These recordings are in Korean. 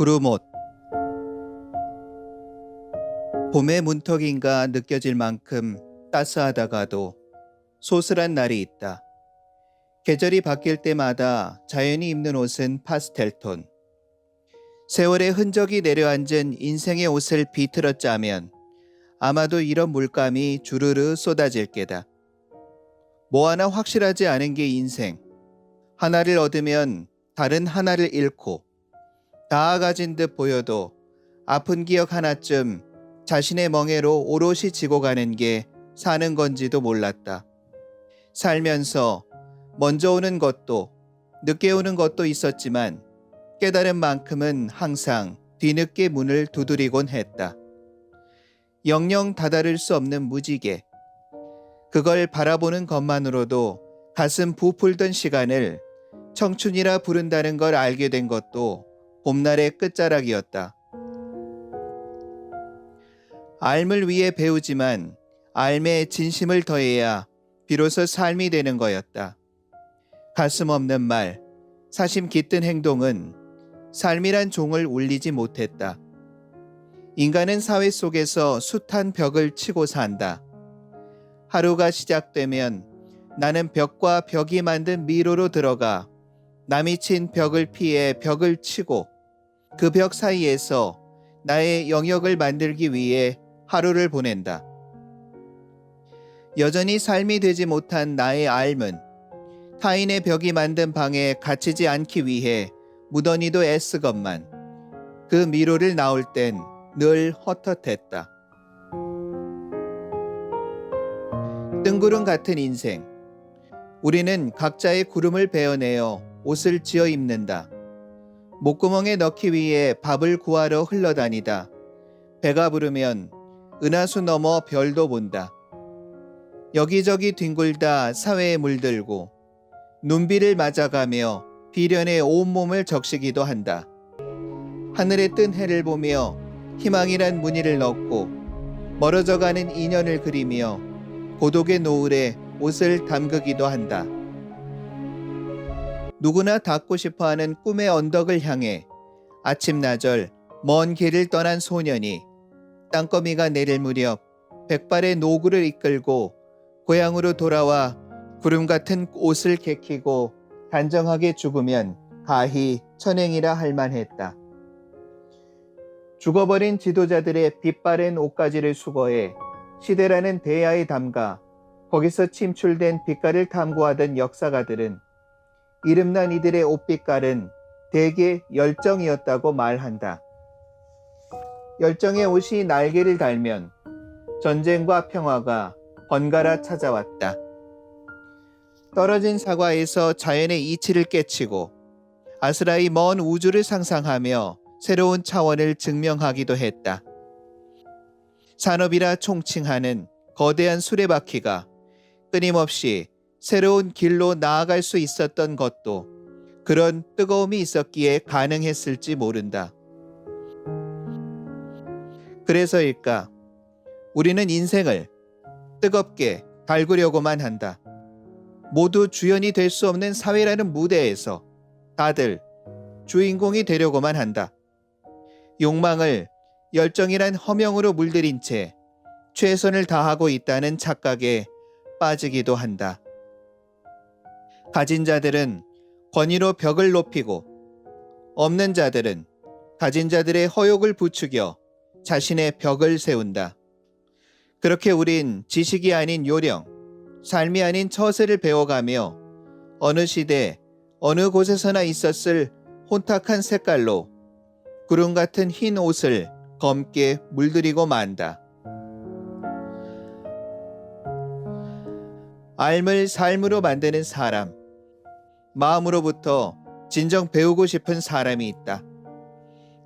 구름옷. 봄의 문턱인가 느껴질 만큼 따스하다가도 소슬한 날이 있다. 계절이 바뀔 때마다 자연이 입는 옷은 파스텔톤. 세월의 흔적이 내려앉은 인생의 옷을 비틀어 짜면 아마도 이런 물감이 주르르 쏟아질 게다. 뭐 하나 확실하지 않은 게 인생. 하나를 얻으면 다른 하나를 잃고, 다 가진 듯 보여도 아픈 기억 하나쯤 자신의 멍에로 오롯이 지고 가는 게 사는 건지도 몰랐다. 살면서 먼저 오는 것도 늦게 오는 것도 있었지만 깨달은 만큼은 항상 뒤늦게 문을 두드리곤 했다. 영영 다다를 수 없는 무지개. 그걸 바라보는 것만으로도 가슴 부풀던 시간을 청춘이라 부른다는 걸 알게 된 것도 봄날의 끝자락이었다. 삶을 위해 배우지만 삶에 진심을 더해야 비로소 삶이 되는 거였다. 가슴 없는 말, 사심 깃든 행동은 삶이란 종을 울리지 못했다. 인간은 사회 속에서 숱한 벽을 치고 산다. 하루가 시작되면 나는 벽과 벽이 만든 미로로 들어가 남이 친 벽을 피해 벽을 치고 그 벽 사이에서 나의 영역을 만들기 위해 하루를 보낸다. 여전히 삶이 되지 못한 나의 삶은 타인의 벽이 만든 방에 갇히지 않기 위해 무던히도 애쓰건만 그 미로를 나올 땐 늘 헛헛했다. 뜬구름 같은 인생. 우리는 각자의 구름을 베어내어 옷을 지어 입는다. 목구멍에 넣기 위해 밥을 구하러 흘러다니다 배가 부르면 은하수 넘어 별도 본다. 여기저기 뒹굴다 사회에 물들고 눈비를 맞아가며 비련의 온몸을 적시기도 한다. 하늘에 뜬 해를 보며 희망이란 무늬를 넣고 멀어져가는 인연을 그리며 고독의 노을에 옷을 담그기도 한다. 누구나 닿고 싶어하는 꿈의 언덕을 향해 아침나절 먼 길을 떠난 소년이 땅거미가 내릴 무렵 백발의 노구를 이끌고 고향으로 돌아와 구름 같은 옷을 개키고 단정하게 죽으면 가히 천행이라 할 만했다. 죽어버린 지도자들의 빛바랜 옷가지를 수거해 시대라는 대야에 담가 거기서 침출된 빛깔을 탐구하던 역사가들은 이름난 이들의 옷빛깔은 대개 열정이었다고 말한다. 열정의 옷이 날개를 달면 전쟁과 평화가 번갈아 찾아왔다. 떨어진 사과에서 자연의 이치를 깨치고 아스라이 먼 우주를 상상하며 새로운 차원을 증명하기도 했다. 산업이라 총칭하는 거대한 수레바퀴가 끊임없이 새로운 길로 나아갈 수 있었던 것도 그런 뜨거움이 있었기에 가능했을지 모른다. 그래서일까? 우리는 인생을 뜨겁게 달구려고만 한다. 모두 주연이 될 수 없는 사회라는 무대에서 다들 주인공이 되려고만 한다. 욕망을 열정이란 허명으로 물들인 채 최선을 다하고 있다는 착각에 빠지기도 한다. 가진 자들은 권위로 벽을 높이고 없는 자들은 가진 자들의 허욕을 부추겨 자신의 벽을 세운다. 그렇게 우린 지식이 아닌 요령, 삶이 아닌 처세를 배워가며 어느 시대, 어느 곳에서나 있었을 혼탁한 색깔로 구름 같은 흰 옷을 검게 물들이고 만다. 삶을 삶으로 만드는 사람, 마음으로부터 진정 배우고 싶은 사람이 있다.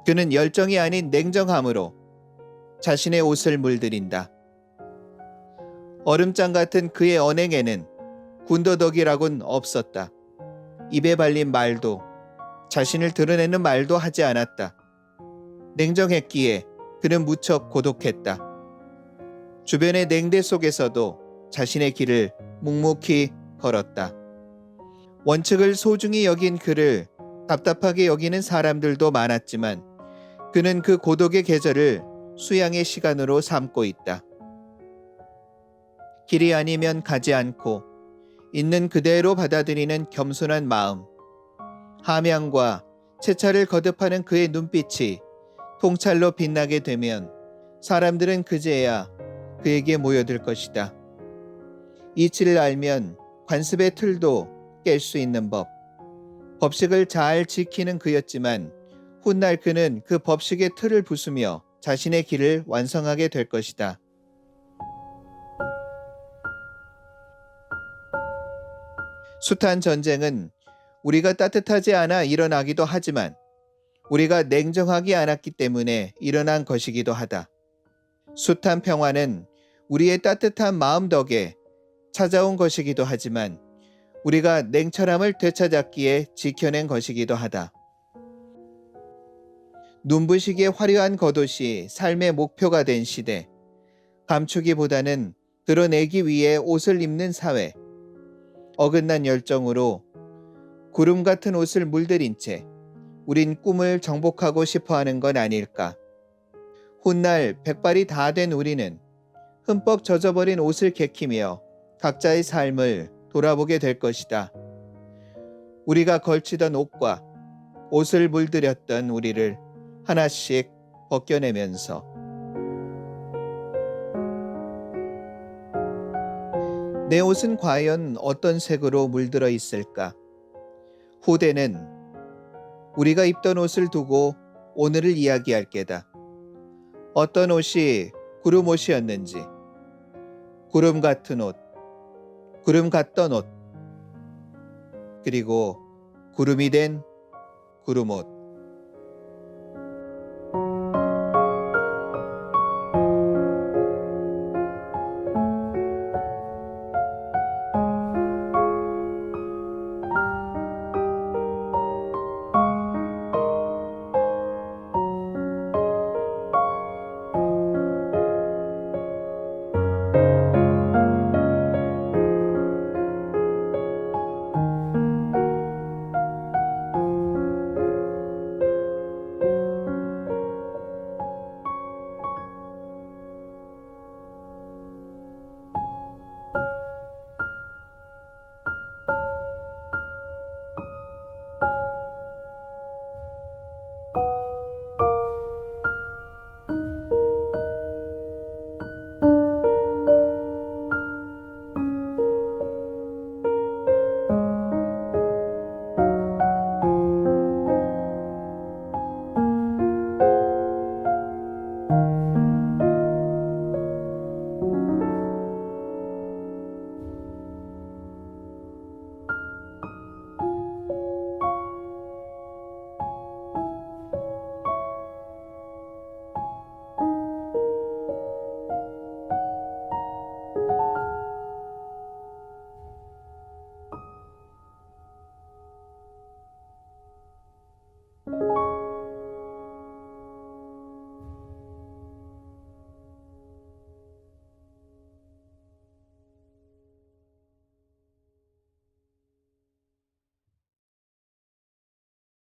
그는 열정이 아닌 냉정함으로 자신의 옷을 물들인다. 얼음장 같은 그의 언행에는 군더더기라곤 없었다. 입에 발린 말도 자신을 드러내는 말도 하지 않았다. 냉정했기에 그는 무척 고독했다. 주변의 냉대 속에서도 자신의 길을 묵묵히 걸었다. 원칙을 소중히 여긴 그를 답답하게 여기는 사람들도 많았지만 그는 그 고독의 계절을 수양의 시간으로 삼고 있다. 길이 아니면 가지 않고 있는 그대로 받아들이는 겸손한 마음, 함양과 채차를 거듭하는 그의 눈빛이 통찰로 빛나게 되면 사람들은 그제야 그에게 모여들 것이다. 이치를 알면 관습의 틀도 깰 수 있는 법, 법식을 잘 지키는 그였지만 훗날 그는 그 법식의 틀을 부수며 자신의 길을 완성하게 될 것이다. 숱한 전쟁은 우리가 따뜻하지 않아 일어나기도 하지만 우리가 냉정하지 않았기 때문에 일어난 것이기도 하다. 숱한 평화는 우리의 따뜻한 마음 덕에 찾아온 것이기도 하지만 우리가 냉철함을 되찾았기에 지켜낸 것이기도 하다. 눈부시게 화려한 겉옷이 삶의 목표가 된 시대, 감추기보다는 드러내기 위해 옷을 입는 사회, 어긋난 열정으로 구름 같은 옷을 물들인 채 우린 꿈을 정복하고 싶어하는 건 아닐까. 훗날 백발이 다 된 우리는 흠뻑 젖어버린 옷을 개키며 각자의 삶을 돌아보게 될 것이다. 우리가 걸치던 옷과 옷을 물들였던 우리를 하나씩 벗겨내면서 내 옷은 과연 어떤 색으로 물들어 있을까? 후대는 우리가 입던 옷을 두고 오늘을 이야기할 게다. 어떤 옷이 구름 옷이었는지, 구름 같은 옷, 구름 같던 옷, 그리고 구름이 된 구름 옷.